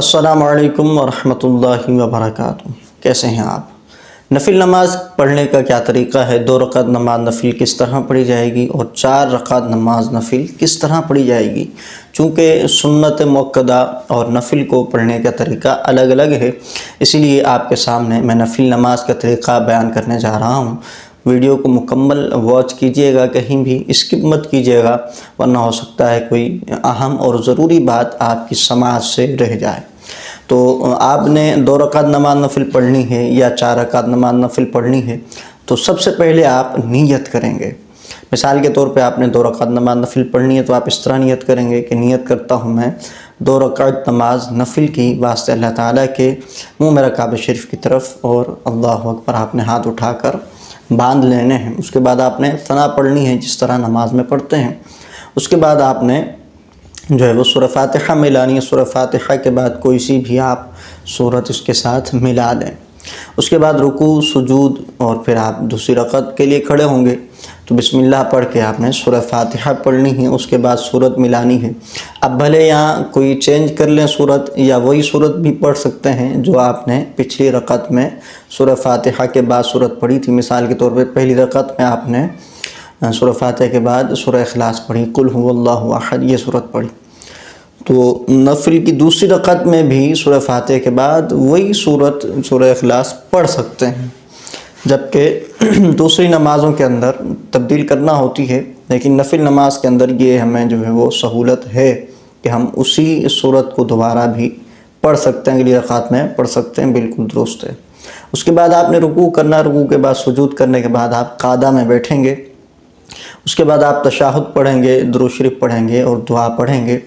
السلام علیکم ورحمۃ اللہ وبرکاتہ۔ کیسے ہیں آپ؟ نفل نماز پڑھنے کا کیا طریقہ ہے؟ 2 رکعت نماز نفل کس طرح پڑھی جائے گی اور 4 رکعت نماز نفل کس طرح پڑھی جائے گی؟ چونکہ سنت مؤکدہ اور نفل کو پڑھنے کا طریقہ الگ الگ ہے، اسی لیے آپ کے سامنے میں نفل نماز کا طریقہ بیان کرنے جا رہا ہوں۔ ویڈیو کو مکمل واچ کیجئے گا، کہیں بھی اسکپ مت کیجئے گا، ورنہ ہو سکتا ہے کوئی اہم اور ضروری بات آپ کی سماعت سے رہ جائے۔ تو آپ نے 2 رکعت نماز نفل پڑھنی ہے یا 4 رکعت نماز نفل پڑھنی ہے تو سب سے پہلے آپ نیت کریں گے۔ مثال کے طور پہ آپ نے 2 رکعت نماز نفل پڑھنی ہے تو آپ اس طرح نیت کریں گے کہ نیت کرتا ہوں میں 2 رکعت نماز نفل کی واسطے اللہ تعالیٰ کے، منہ میرا کعبہ شریف کی طرف، اور اللہ اکبر آپ نے ہاتھ اٹھا کر باندھ لینے ہیں۔ اس کے بعد آپ نے ثنا پڑھنی ہے جس طرح نماز میں پڑھتے ہیں۔ اس کے بعد آپ نے جو ہے وہ سورہ فاتحہ ملانی ہے۔ سورہ فاتحہ کے بعد کوئی سی بھی آپ سورت اس کے ساتھ ملا لیں۔ اس کے بعد رکوع، سجود، اور پھر آپ دوسری رکعت کے لیے کھڑے ہوں گے تو بسم اللہ پڑھ کے آپ نے سورہ فاتحہ پڑھنی ہے۔ اس کے بعد سورت ملانی ہے۔ اب بھلے یہاں کوئی چینج کر لیں سورت، یا وہی سورت بھی پڑھ سکتے ہیں جو آپ نے پچھلی رکعت میں سورہ فاتحہ کے بعد سورت پڑھی تھی۔ مثال کے طور پہ پہلی رکعت میں آپ نے سورہ فاتحہ کے بعد سورہ اخلاص پڑھی، قل هو اللہ احد، یہ سورت پڑھی۔ تو نفل کی دوسری رکعت میں بھی سورہ فاتحہ کے بعد وہی سورت سورہ اخلاص پڑھ سکتے ہیں، جبکہ دوسری نمازوں کے اندر تبدیل کرنا ہوتی ہے، لیکن نفل نماز کے اندر یہ ہمیں جو ہے وہ سہولت ہے کہ ہم اسی سورت کو دوبارہ بھی پڑھ سکتے ہیں، اگلی رکعت میں پڑھ سکتے ہیں، بالکل درست ہے۔ اس کے بعد آپ نے رکوع کرنا، رکوع کے بعد سجود کرنے کے بعد آپ قعدہ میں بیٹھیں گے۔ اس کے بعد آپ تشہد پڑھیں گے، درود شریف پڑھیں گے اور دعا پڑھیں گے۔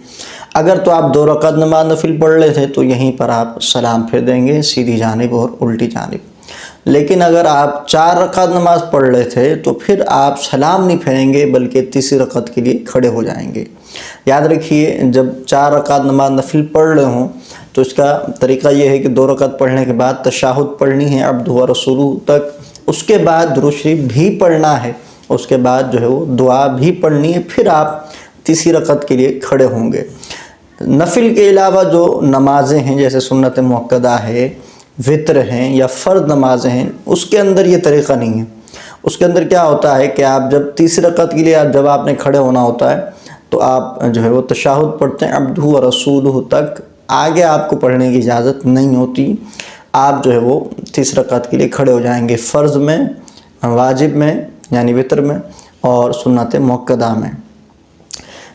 اگر تو آپ 2 رکعت نماز نفل پڑھ رہے تھے تو یہیں پر آپ سلام پھیر دیں گے، سیدھی جانب اور الٹی جانب۔ لیکن اگر آپ 4 رکعت نماز پڑھ رہے تھے تو پھر آپ سلام نہیں پھیریں گے بلکہ تیسری رکعت کے لیے کھڑے ہو جائیں گے۔ یاد رکھیے، جب 4 رکعت نماز نفل پڑھ رہے ہوں تو اس کا طریقہ یہ ہے کہ 2 رکعت پڑھنے کے بعد تشہد پڑھنی ہے عبدہ و رسولہ تک، اس کے بعد درود شریف بھی پڑھنا ہے، اس کے بعد جو ہے وہ دعا بھی پڑھنی ہے، پھر آپ تیسری رکعت کے لیے کھڑے ہوں گے۔ نفل کے علاوہ جو نمازیں ہیں جیسے سنت مؤکدہ ہے، وطر ہیں یا فرض نمازیں ہیں، اس کے اندر یہ طریقہ نہیں ہے۔ اس کے اندر کیا ہوتا ہے کہ آپ جب تیسری رکعت کے لیے جب آپ نے کھڑے ہونا ہوتا ہے تو آپ جو ہے وہ تشہد پڑھتے ہیں عبدہ و رسولہ تک، آگے آپ کو پڑھنے کی اجازت نہیں ہوتی۔ آپ جو ہے وہ تیسری رکعت کے لیے کھڑے ہو جائیں گے، فرض میں، واجب میں یعنی وطر میں، اور سنت مؤکدہ میں۔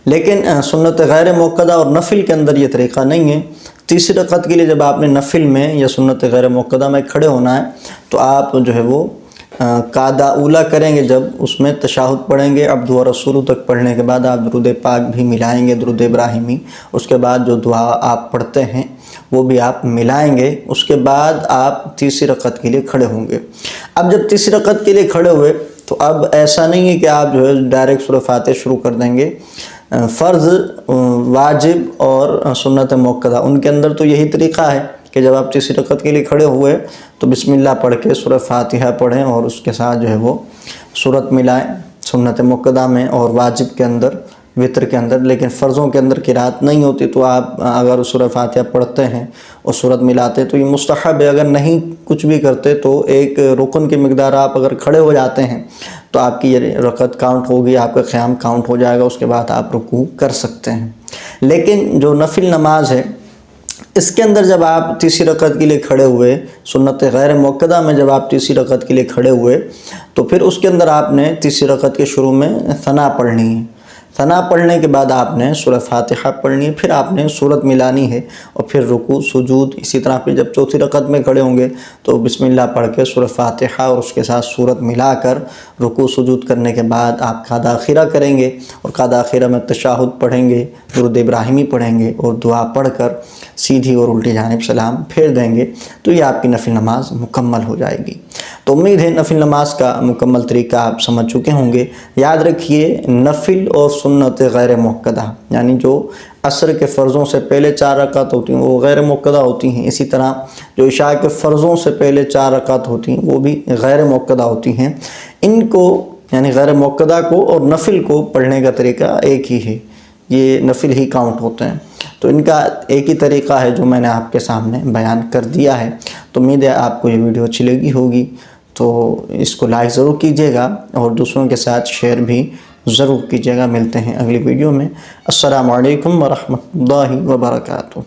لیکن سنت غیر مؤکدہ اور نفل کے اندر یہ طریقہ نہیں ہے۔ تیسری رکعت کے لیے جب آپ نے نفل میں یا سنت غیر مؤکدہ میں کھڑے ہونا ہے تو آپ جو ہے وہ قعدہ اولیٰ کریں گے، جب اس میں تشہد پڑھیں گے عبدہ و رسولہ تک پڑھنے کے بعد آپ درود پاک بھی ملائیں گے، درود ابراہیمی۔ اس کے بعد جو دعا آپ پڑھتے ہیں وہ بھی آپ ملائیں گے۔ اس کے بعد آپ تیسری رکعت کے لیے کھڑے ہوں گے۔ اب جب تیسری رکعت کے لیے کھڑے ہوئے تو اب ایسا نہیں ہے کہ آپ جو ہے ڈائریکٹ سورہ فاتحہ شروع کر دیں گے۔ فرض، واجب اور سنت مؤکدہ، ان کے اندر تو یہی طریقہ ہے کہ جب آپ تیسری رکعت کے لیے کھڑے ہوئے تو بسم اللہ پڑھ کے سورہ فاتحہ پڑھیں اور اس کے ساتھ جو ہے وہ سورت ملائیں سنت مؤکدہ میں اور واجب کے اندر، وطر کے اندر۔ لیکن فرضوں کے اندر قرات نہیں ہوتی تو آپ اگر سورہ فاتحہ پڑھتے ہیں اور سورت ملاتے تو یہ مستحب ہے۔ اگر نہیں کچھ بھی کرتے تو ایک رکن کی مقدار آپ اگر کھڑے ہو جاتے ہیں تو آپ کی یہ رکعت کاؤنٹ ہوگی، آپ کا قیام کاؤنٹ ہو جائے گا، اس کے بعد آپ رکوع کر سکتے ہیں۔ لیکن جو نفل نماز ہے اس کے اندر جب آپ تیسری رکعت کے لیے کھڑے ہوئے، سنت غیر مؤکدہ میں جب آپ تیسری رکعت کے لیے کھڑے ہوئے تو پھر اس کے اندر آپ نے تیسری رکعت کے شروع میں ثنا پڑھنی ہے۔ ثنا پڑھنے کے بعد آپ نے سورہ فاتحہ پڑھنی ہے، پھر آپ نے سورت ملانی ہے اور پھر رکوع، سجود۔ اسی طرح پھر جب چوتھی رکعت میں کھڑے ہوں گے تو بسم اللہ پڑھ کے سورہ فاتحہ اور اس کے ساتھ سورت ملا کر رکوع سجود کرنے کے بعد آپ قعدہ اخیرہ کریں گے، اور قعدہ اخیرہ میں تشہد پڑھیں گے، درود ابراہیمی پڑھیں گے اور دعا پڑھ کر سیدھی اور الٹی جانب سلام پھیر دیں گے، تو یہ آپ کی نفل نماز مکمل ہو جائے گی۔ تو امید ہے نفل نماز کا مکمل طریقہ آپ سمجھ چکے ہوں گے۔ یاد رکھیے، نفل اور سنت غیر مؤکدہ یعنی جو عصر کے فرضوں سے پہلے 4 رکعت ہوتی ہیں وہ غیر مؤکدہ ہوتی ہیں، اسی طرح جو عشاء کے فرضوں سے پہلے 4 رکعت ہوتی ہیں وہ بھی غیر مؤکدہ ہوتی ہیں۔ ان کو یعنی غیر مؤکدہ کو اور نفل کو پڑھنے کا طریقہ ایک ہی ہے۔ یہ نفل ہی کاؤنٹ ہوتے ہیں۔ تو ان کا ایک ہی طریقہ ہے جو میں نے آپ کے سامنے بیان کر دیا ہے۔ تو امید ہے آپ کو یہ ویڈیو اچھی لگی ہوگی، تو اس کو لائک ضرور کیجیے گا اور دوسروں کے ساتھ شیئر بھی ضرور کیجیے گا۔ ملتے ہیں اگلی ویڈیو میں۔ السلام علیکم ورحمۃ اللہ وبرکاتہ۔